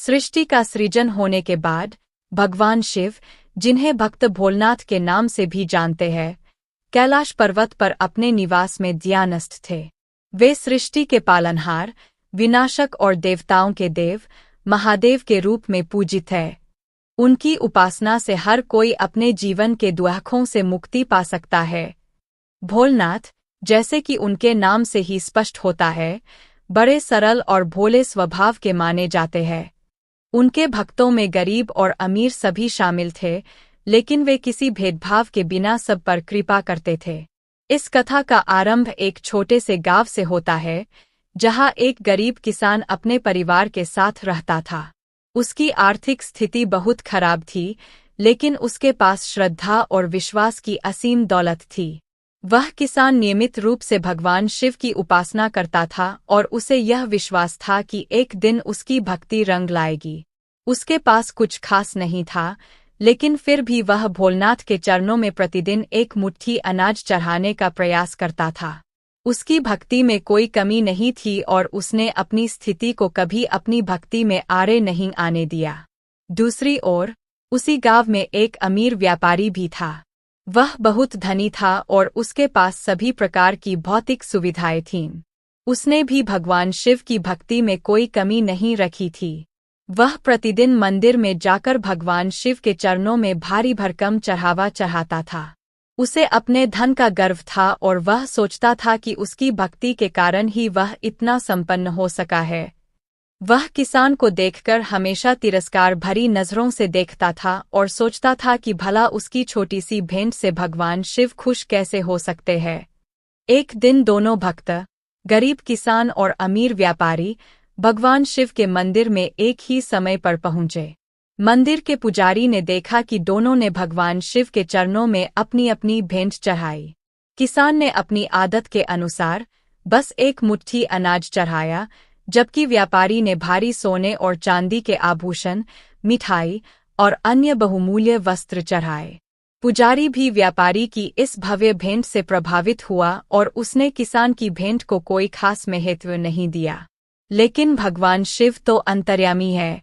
सृष्टि का सृजन होने के बाद भगवान शिव, जिन्हें भक्त भोलेनाथ के नाम से भी जानते हैं, कैलाश पर्वत पर अपने निवास में ध्यानस्थ थे। वे सृष्टि के पालनहार, विनाशक और देवताओं के देव महादेव के रूप में पूजित है। उनकी उपासना से हर कोई अपने जीवन के दुखों से मुक्ति पा सकता है। भोलेनाथ, जैसे कि उनके नाम से ही स्पष्ट होता है, बड़े सरल और भोले स्वभाव के माने जाते हैं। उनके भक्तों में गरीब और अमीर सभी शामिल थे, लेकिन वे किसी भेदभाव के बिना सब पर कृपा करते थे। इस कथा का आरंभ एक छोटे से गांव से होता है, जहां एक गरीब किसान अपने परिवार के साथ रहता था। उसकी आर्थिक स्थिति बहुत खराब थी, लेकिन उसके पास श्रद्धा और विश्वास की असीम दौलत थी। वह किसान नियमित रूप से भगवान शिव की उपासना करता था और उसे यह विश्वास था कि एक दिन उसकी भक्ति रंग लाएगी। उसके पास कुछ खास नहीं था, लेकिन फिर भी वह भोलेनाथ के चरणों में प्रतिदिन एक मुट्ठी अनाज चढ़ाने का प्रयास करता था। उसकी भक्ति में कोई कमी नहीं थी और उसने अपनी स्थिति को कभी अपनी भक्ति में आड़े नहीं आने दिया। दूसरी ओर, उसी गांव में एक अमीर व्यापारी भी था। वह बहुत धनी था और उसके पास सभी प्रकार की भौतिक सुविधाएं थीं। उसने भी भगवान शिव की भक्ति में कोई कमी नहीं रखी थी। वह प्रतिदिन मंदिर में जाकर भगवान शिव के चरणों में भारी भरकम चढ़ावा चढ़ाता था। उसे अपने धन का गर्व था और वह सोचता था कि उसकी भक्ति के कारण ही वह इतना संपन्न हो सका है। वह किसान को देखकर हमेशा तिरस्कार भरी नजरों से देखता था और सोचता था कि भला उसकी छोटी सी भेंट से भगवान शिव खुश कैसे हो सकते हैं। एक दिन दोनों भक्त, गरीब किसान और अमीर व्यापारी, भगवान शिव के मंदिर में एक ही समय पर पहुंचे। मंदिर के पुजारी ने देखा कि दोनों ने भगवान शिव के चरणों में अपनी अपनी भेंट चढ़ाई। किसान ने अपनी आदत के अनुसार बस एक मुट्ठी अनाज चढ़ाया, जबकि व्यापारी ने भारी सोने और चांदी के आभूषण, मिठाई और अन्य बहुमूल्य वस्त्र चढ़ाए। पुजारी भी व्यापारी की इस भव्य भेंट से प्रभावित हुआ और उसने किसान की भेंट को कोई खास महत्व नहीं दिया। लेकिन भगवान शिव तो अंतर्यामी है।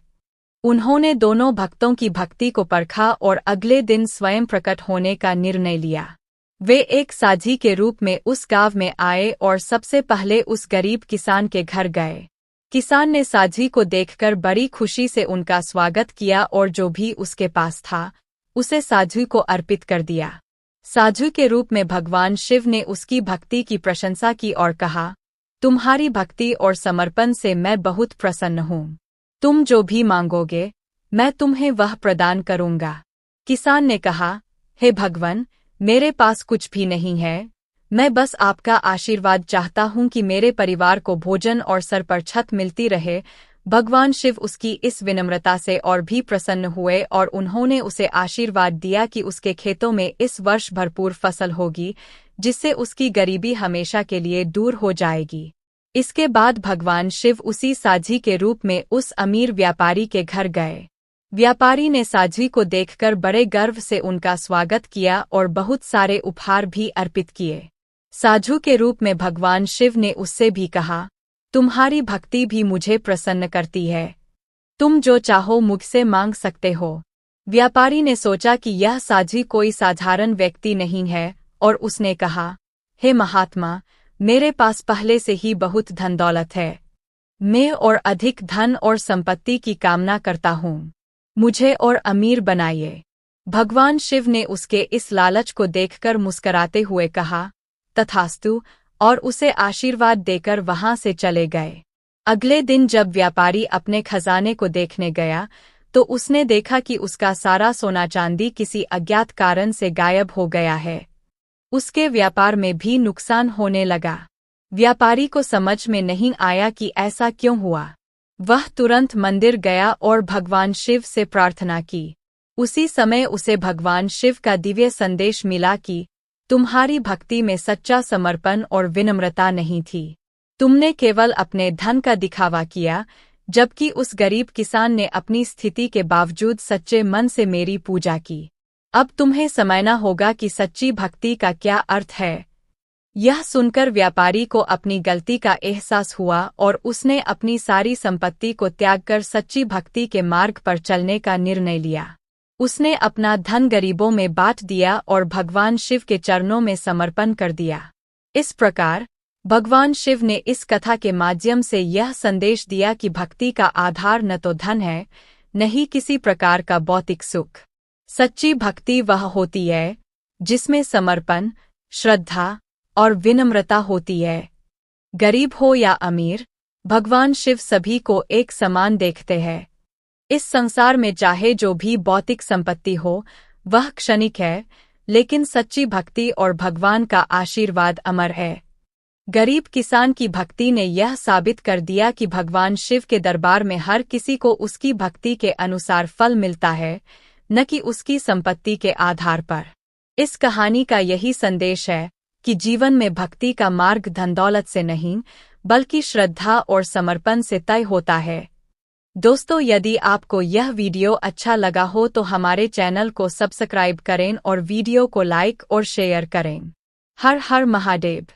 उन्होंने दोनों भक्तों की भक्ति को परखा और अगले दिन स्वयं प्रकट होने का निर्णय लिया। वे एक साझी के रूप में उस गांव में आए और सबसे पहले उस गरीब किसान के घर गए। किसान ने साझी को देखकर बड़ी खुशी से उनका स्वागत किया और जो भी उसके पास था, उसे साझी को अर्पित कर दिया। साझी के रूप में भगवान शिव ने उसकी भक्ति की प्रशंसा की और कहा, तुम्हारी भक्ति और समर्पण से मैं बहुत प्रसन्न हूँ। तुम जो भी मांगोगे, मैं तुम्हें वह प्रदान करूँगा। किसान ने कहा, हे भगवान, मेरे पास कुछ भी नहीं है। मैं बस आपका आशीर्वाद चाहता हूँ कि मेरे परिवार को भोजन और सर पर छत मिलती रहे। भगवान शिव उसकी इस विनम्रता से और भी प्रसन्न हुए और उन्होंने उसे आशीर्वाद दिया कि उसके खेतों में इस वर्ष भरपूर फसल होगी, जिससे उसकी गरीबी हमेशा के लिए दूर हो जाएगी। इसके बाद भगवान शिव उसी साझी के रूप में उस अमीर व्यापारी के घर गए। व्यापारी ने साझी को देखकर बड़े गर्व से उनका स्वागत किया और बहुत सारे उपहार भी अर्पित किए। साझू के रूप में भगवान शिव ने उससे भी कहा, तुम्हारी भक्ति भी मुझे प्रसन्न करती है। तुम जो चाहो मुझसे मांग सकते हो। व्यापारी ने सोचा कि यह साझी कोई साधारण व्यक्ति नहीं है और उसने कहा, हे महात्मा, मेरे पास पहले से ही बहुत धन दौलत है। मैं और अधिक धन और संपत्ति की कामना करता हूँ। मुझे और अमीर बनाइए। भगवान शिव ने उसके इस लालच को देखकर मुस्कराते हुए कहा, तथास्तु, और उसे आशीर्वाद देकर वहां से चले गए। अगले दिन जब व्यापारी अपने खजाने को देखने गया, तो उसने देखा कि उसका सारा सोना चांदी किसी अज्ञात कारण से गायब हो गया है। उसके व्यापार में भी नुकसान होने लगा। व्यापारी को समझ में नहीं आया कि ऐसा क्यों हुआ। वह तुरंत मंदिर गया और भगवान शिव से प्रार्थना की। उसी समय उसे भगवान शिव का दिव्य संदेश मिला कि तुम्हारी भक्ति में सच्चा समर्पण और विनम्रता नहीं थी। तुमने केवल अपने धन का दिखावा किया, जबकि उस गरीब किसान ने अपनी स्थिति के बावजूद सच्चे मन से मेरी पूजा की। अब तुम्हें समझना होगा कि सच्ची भक्ति का क्या अर्थ है। यह सुनकर व्यापारी को अपनी गलती का एहसास हुआ और उसने अपनी सारी संपत्ति को त्यागकर सच्ची भक्ति के मार्ग पर चलने का निर्णय लिया। उसने अपना धन गरीबों में बांट दिया और भगवान शिव के चरणों में समर्पण कर दिया। इस प्रकार भगवान शिव ने इस कथा के माध्यम से यह संदेश दिया कि भक्ति का आधार न तो धन है, न ही किसी प्रकार का भौतिक सुख। सच्ची भक्ति वह होती है जिसमें समर्पण, श्रद्धा और विनम्रता होती है। गरीब हो या अमीर, भगवान शिव सभी को एक समान देखते हैं। इस संसार में चाहे जो भी भौतिक संपत्ति हो, वह क्षणिक है, लेकिन सच्ची भक्ति और भगवान का आशीर्वाद अमर है। गरीब किसान की भक्ति ने यह साबित कर दिया कि भगवान शिव के दरबार में हर किसी को उसकी भक्ति के अनुसार फल मिलता है, न कि उसकी संपत्ति के आधार पर। इस कहानी का यही संदेश है कि जीवन में भक्ति का मार्ग धन दौलत से नहीं, बल्कि श्रद्धा और समर्पण से तय होता है। दोस्तों, यदि आपको यह वीडियो अच्छा लगा हो तो हमारे चैनल को सब्सक्राइब करें और वीडियो को लाइक और शेयर करें। हर हर महादेव।